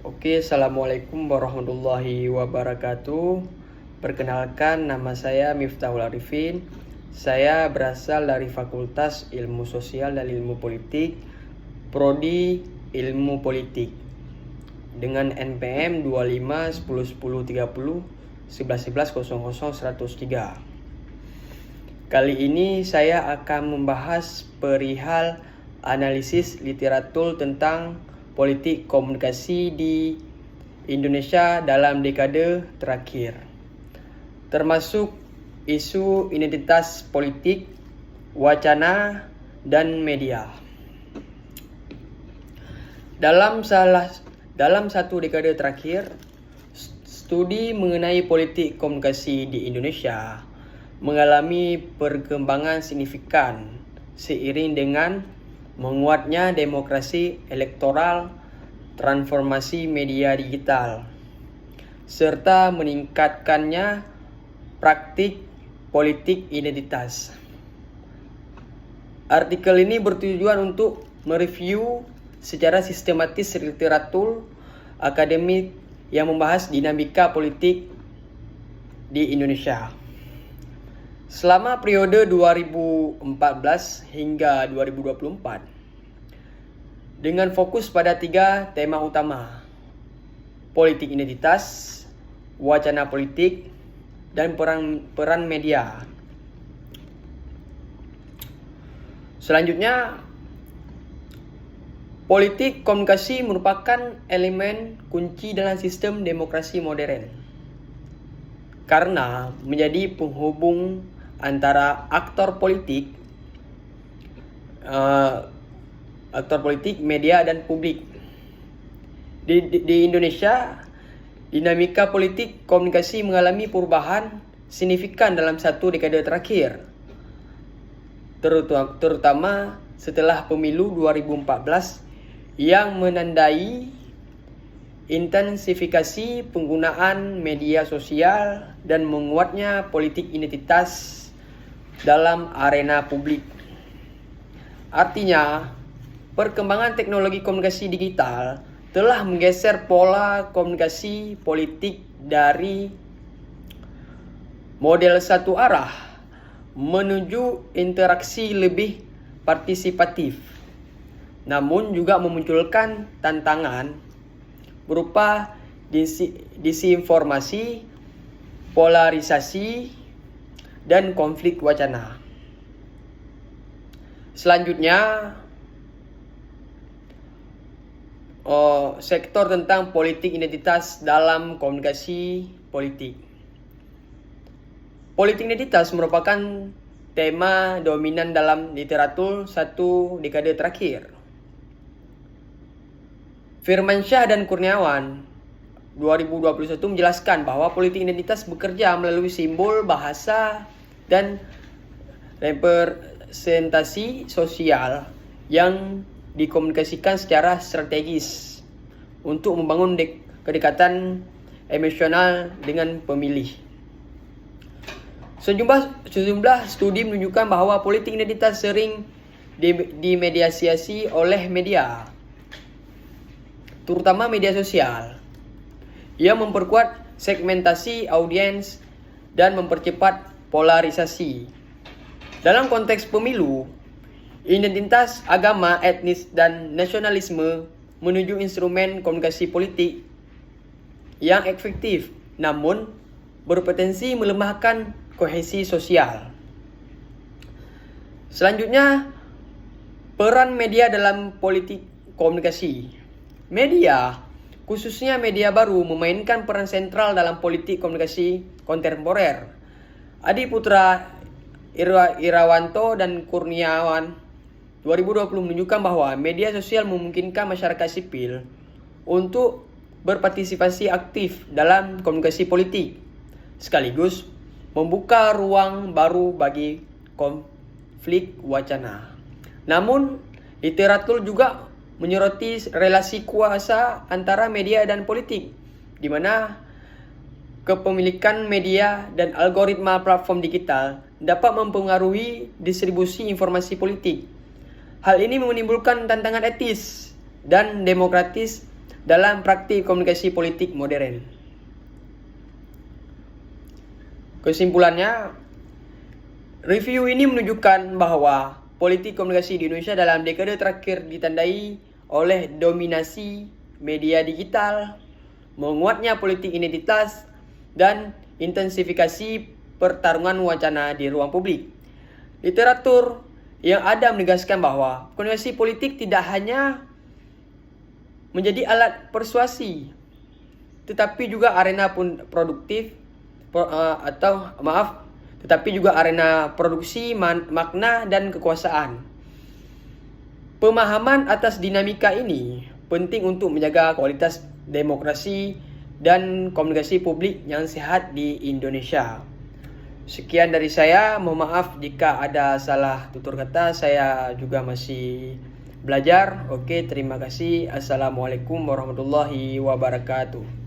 Oke, Assalamualaikum warahmatullahi wabarakatuh. Perkenalkan, nama saya Miftahul Arifin. Saya berasal dari Fakultas Ilmu Sosial dan Ilmu Politik, Prodi Ilmu Politik, dengan NPM 25 10 10 30 11 11 00 103. Kali ini saya akan membahas perihal analisis literatur tentang politik komunikasi di Indonesia dalam dekade terakhir, termasuk isu identitas politik, wacana, dan media. Dalam satu dekade terakhir, studi mengenai politik komunikasi di Indonesia mengalami perkembangan signifikan seiring dengan menguatnya demokrasi elektoral, transformasi media digital, serta meningkatkannya praktik politik identitas. Artikel ini bertujuan untuk mereview secara sistematis literatur akademik yang membahas dinamika politik di Indonesia selama periode 2014 hingga 2024, dengan fokus pada 3 tema utama: politik identitas, wacana politik, dan peran media. Selanjutnya, politik komunikasi merupakan elemen kunci dalam sistem demokrasi modern karena menjadi penghubung antara aktor politik, media, dan publik. Di Indonesia, dinamika politik komunikasi mengalami perubahan signifikan dalam satu dekade terakhir, terutama setelah pemilu 2014 yang menandai intensifikasi penggunaan media sosial dan menguatnya politik identitas dalam arena publik. Artinya, perkembangan teknologi komunikasi digital telah menggeser pola komunikasi politik dari model satu arah menuju interaksi lebih partisipatif, namun juga memunculkan tantangan berupa disinformasi, polarisasi, dan konflik wacana. Selanjutnya, sektor tentang politik identitas dalam komunikasi politik. Politik identitas merupakan tema dominan dalam literatur satu dekade terakhir. Firmansyah dan Kurniawan 2021 menjelaskan bahwa politik identitas bekerja melalui simbol, bahasa, dan representasi sosial yang dikomunikasikan secara strategis untuk membangun kedekatan emosional dengan pemilih. Sejumlah studi menunjukkan bahwa politik identitas sering dimediasi oleh media, terutama media sosial, yang memperkuat segmentasi audiens dan mempercepat polarisasi. Dalam konteks pemilu, identitas agama, etnis, dan nasionalisme menuju instrumen komunikasi politik yang efektif, namun berpotensi melemahkan kohesi sosial. Selanjutnya, peran media dalam politik komunikasi. Media, khususnya media baru, memainkan peran sentral dalam politik komunikasi kontemporer. Adi Putra Irawanto dan Kurniawan 2020 menunjukkan bahwa media sosial memungkinkan masyarakat sipil untuk berpartisipasi aktif dalam komunikasi politik, sekaligus membuka ruang baru bagi konflik wacana. Namun, literatur juga menyoroti relasi kuasa antara media dan politik, di mana kepemilikan media dan algoritma platform digital dapat mempengaruhi distribusi informasi politik. Hal ini menimbulkan tantangan etis dan demokratis dalam praktik komunikasi politik modern. Kesimpulannya, review ini menunjukkan bahwa politik komunikasi di Indonesia dalam dekade terakhir ditandai oleh dominasi media digital, menguatnya politik identitas, dan intensifikasi pertarungan wacana di ruang publik. Literatur yang ada menegaskan bahwa komunikasi politik tidak hanya menjadi alat persuasi, tetapi juga arena tetapi juga arena produksi makna dan kekuasaan. Pemahaman atas dinamika ini penting untuk menjaga kualitas demokrasi dan komunikasi publik yang sehat di Indonesia. Sekian dari saya, mohon maaf jika ada salah tutur kata, saya juga masih belajar. Oke, terima kasih. Assalamualaikum warahmatullahi wabarakatuh.